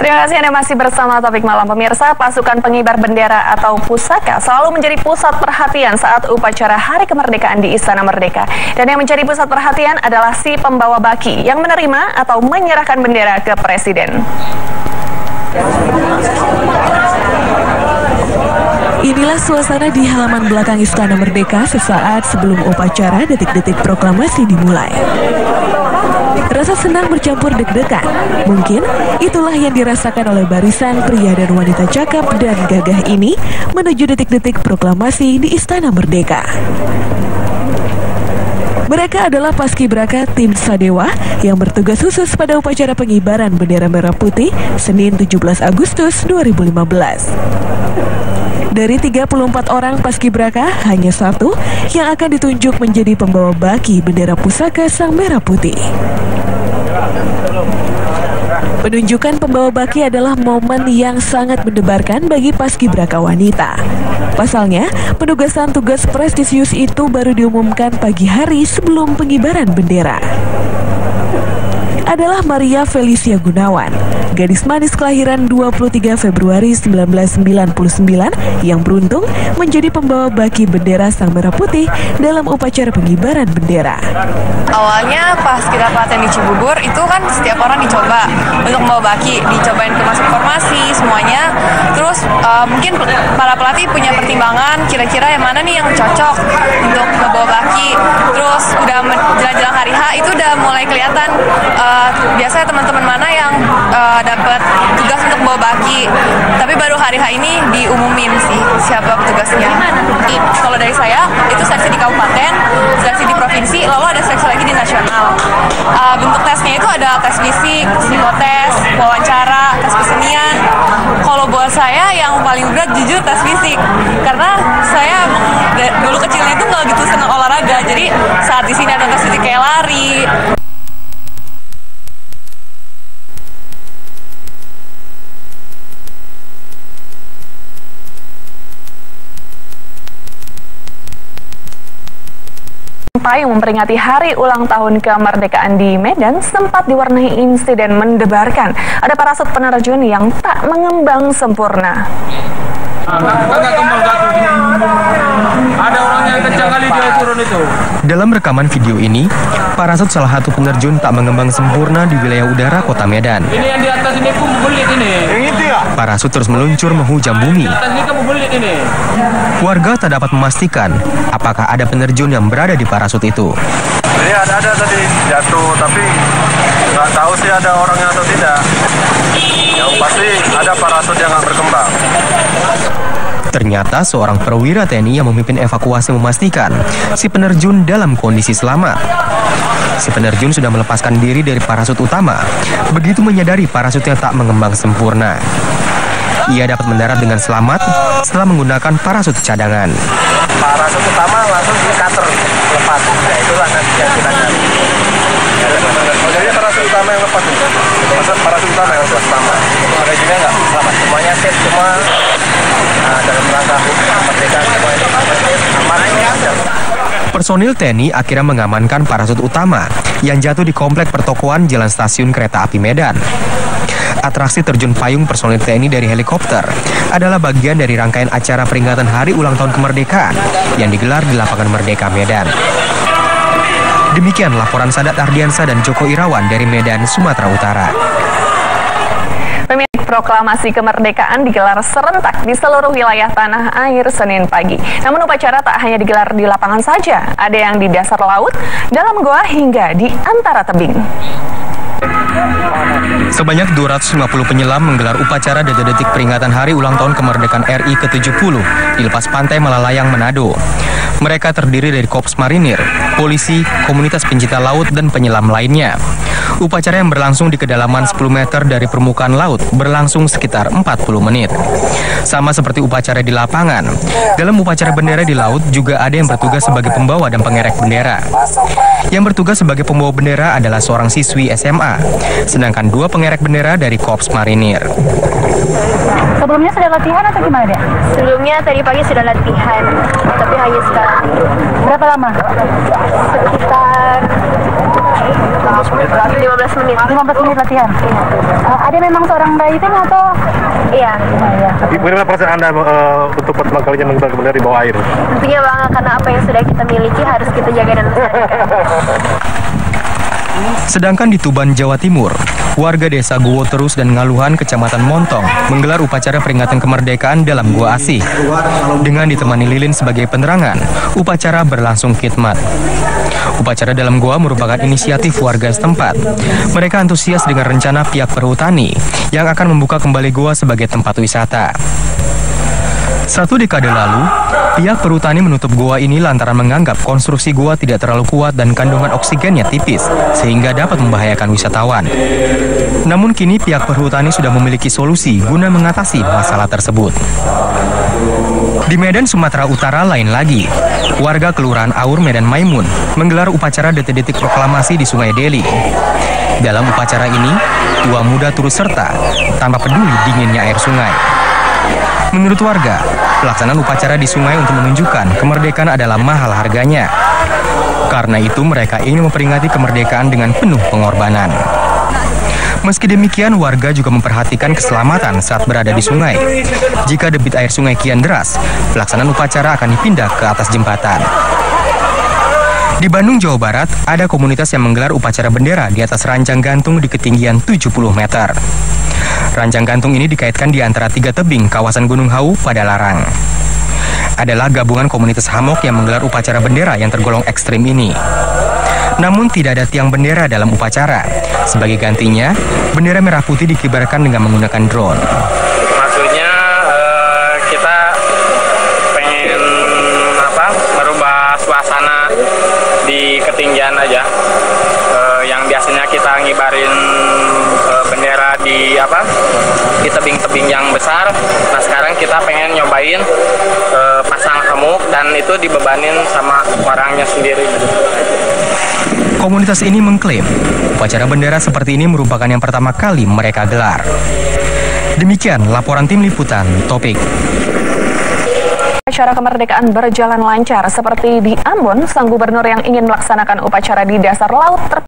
Terima kasih Anda masih bersama Topik Malam pemirsa. Pasukan pengibar bendera atau pusaka selalu menjadi pusat perhatian saat upacara Hari Kemerdekaan di Istana Merdeka. Dan yang menjadi pusat perhatian adalah si pembawa baki yang menerima atau menyerahkan bendera ke Presiden. Inilah suasana di halaman belakang Istana Merdeka sesaat sebelum upacara detik-detik proklamasi dimulai. Rasa senang bercampur deg-degan. Mungkin itulah yang dirasakan oleh barisan pria dan wanita cakep dan gagah ini menuju detik-detik proklamasi di Istana Merdeka. Mereka adalah Paskibraka Tim Sadewa yang bertugas khusus pada upacara pengibaran bendera merah putih Senin 17 Agustus 2015. Dari 34 orang Paskibraka, hanya satu yang akan ditunjuk menjadi pembawa baki bendera pusaka Sang Merah Putih. Penunjukan pembawa baki adalah momen yang sangat mendebarkan bagi Paskibraka wanita. Pasalnya, penugasan tugas prestisius itu baru diumumkan pagi hari sebelum pengibaran bendera. Adalah Maria Felicia Gunawan, gadis manis kelahiran 23 Februari 1999 yang beruntung menjadi pembawa baki bendera Sang Merah Putih dalam upacara pengibaran bendera. Awalnya pas kita pelatihan di Cibubur itu kan setiap orang dicoba untuk membawa baki, dicobain ke masuk formasi semuanya. Terus mungkin para pelatih punya pertimbangan kira-kira yang mana nih yang cocok untuk membawa baki. Terus udah jelang-jelang hari H itu udah mulai kelihatan biasanya teman-teman mana yang dapat tugas untuk bawa baki. Tapi baru hari H ini diumumin sih siapa petugasnya. Kalau dari saya itu seleksi di kabupaten, seleksi di provinsi, lalu ada seleksi lagi di nasional. Bentuk tesnya itu ada tes fisik, psikotes, wawancara, tes kesenian. Kalau buat saya yang paling berat jujur tes fisik, karena saya dulu kecilnya itu nggak gitu senang olahraga. Jadi saat di sini ada tes fisik kayak lari. Payung memperingati hari ulang tahun kemerdekaan di Medan sempat diwarnai insiden mendebarkan. Ada parasut penerjun yang tak mengembang sempurna. Ada orang yang kencang kali dia turun itu. Dalam rekaman video ini, parasut salah satu penerjun tak mengembang sempurna di wilayah udara kota Medan. Ini yang di atas ini pun bulit ini. Yang itu ya? Parasut terus meluncur menghujam bumi. Di atas ini kan bulit ini. Warga tak dapat memastikan apakah ada penerjun yang berada di parasut itu. Jadi ada tadi jatuh, tapi nggak tahu sih ada orangnya atau tidak. Yang pasti ada parasut yang nggak berkembang. Ternyata seorang perwira TNI yang memimpin evakuasi memastikan si penerjun dalam kondisi selamat. Si penerjun sudah melepaskan diri dari parasut utama, begitu menyadari parasutnya tak mengembang sempurna. Ia dapat mendarat dengan selamat setelah menggunakan parasut cadangan. Parasut utama langsung di cutter lepas. Ya itulah nanti yang kita cari. Jadi parasut utama yang lepas. Parasut utama yang lepas sama. Penerjunnya nggak selamat. Semuanya safe semua. Dalam rangka kemerdekaan semua ini aman. Personil TNI akhirnya mengamankan parasut utama yang jatuh di komplek pertokoan Jalan Stasiun Kereta Api Medan. Atraksi terjun payung personil TNI dari helikopter adalah bagian dari rangkaian acara peringatan Hari Ulang Tahun Kemerdekaan yang digelar di Lapangan Merdeka Medan. Demikian laporan Sadat Ardiansa dan Joko Irawan dari Medan, Sumatera Utara. Proklamasi kemerdekaan digelar serentak di seluruh wilayah tanah air Senin pagi. Namun upacara tak hanya digelar di lapangan saja, ada yang di dasar laut, dalam goa hingga di antara tebing. Sebanyak 250 penyelam menggelar upacara detik-detik peringatan Hari Ulang Tahun Kemerdekaan RI ke-70 di lepas pantai Malalayang, Manado. Mereka terdiri dari Korps Marinir, polisi, komunitas pencinta laut, dan penyelam lainnya. Upacara yang berlangsung di kedalaman 10 meter dari permukaan laut berlangsung sekitar 40 menit. Sama seperti upacara di lapangan, dalam upacara bendera di laut juga ada yang bertugas sebagai pembawa dan pengerek bendera. Yang bertugas sebagai pembawa bendera adalah seorang siswi SMA, sedangkan 2 pengerek bendera dari Korps Marinir. Sebelumnya sudah latihan atau gimana deh? Sebelumnya tadi pagi sudah latihan, tapi hanya sekarang. Berapa lama? Sekitar 15 menit. 15 menit. 15 menit latihan. Ada memang seorang driving atau? Iya. Bagaimana perasaan Anda untuk pertama kalinya menggelar bendera di bawah air? Tentunya bangga karena apa yang sudah kita miliki harus kita jaga dan lestarikan. Sedangkan di Tuban, Jawa Timur, warga desa Gowo Terus dan Ngaluhan, Kecamatan Montong, menggelar upacara peringatan kemerdekaan dalam Gua Asih. Dengan ditemani lilin sebagai penerangan, upacara berlangsung khidmat. Upacara dalam gua merupakan inisiatif warga setempat. Mereka antusias dengan rencana pihak perhutani yang akan membuka kembali gua sebagai tempat wisata. 1 dekade lalu, pihak perhutani menutup gua ini lantaran menganggap konstruksi gua tidak terlalu kuat dan kandungan oksigennya tipis, sehingga dapat membahayakan wisatawan. Namun kini pihak perhutani sudah memiliki solusi guna mengatasi masalah tersebut. Di Medan, Sumatera Utara lain lagi. Warga Kelurahan Aur, Medan Maimun, menggelar upacara detik-detik proklamasi di Sungai Deli. Dalam upacara ini, tua muda turut serta tanpa peduli dinginnya air sungai. Menurut warga, pelaksanaan upacara di sungai untuk menunjukkan kemerdekaan adalah mahal harganya. Karena itu mereka ingin memperingati kemerdekaan dengan penuh pengorbanan. Meski demikian, warga juga memperhatikan keselamatan saat berada di sungai. Jika debit air sungai kian deras, pelaksanaan upacara akan dipindah ke atas jembatan. Di Bandung, Jawa Barat, ada komunitas yang menggelar upacara bendera di atas ranjang gantung di ketinggian 70 meter. Ranjang gantung ini dikaitkan di antara 3 tebing kawasan Gunung Hau pada Larang. Adalah gabungan komunitas Hamok yang menggelar upacara bendera yang tergolong ekstrim ini. Namun tidak ada tiang bendera dalam upacara. Sebagai gantinya, bendera merah putih dikibarkan dengan menggunakan drone. Maksudnya kita pengen merubah suasana di ketinggian aja. Yang biasanya kita ngibarin bendera di tebing-tebing yang besar. Nah sekarang kita pengen nyobain pasang hamuk dan itu dibebanin sama orangnya sendiri. Komunitas ini mengklaim upacara bendera seperti ini merupakan yang pertama kali mereka gelar. Demikian laporan tim liputan Topik. Upacara kemerdekaan berjalan lancar seperti di Ambon, sang gubernur yang ingin melaksanakan upacara di dasar laut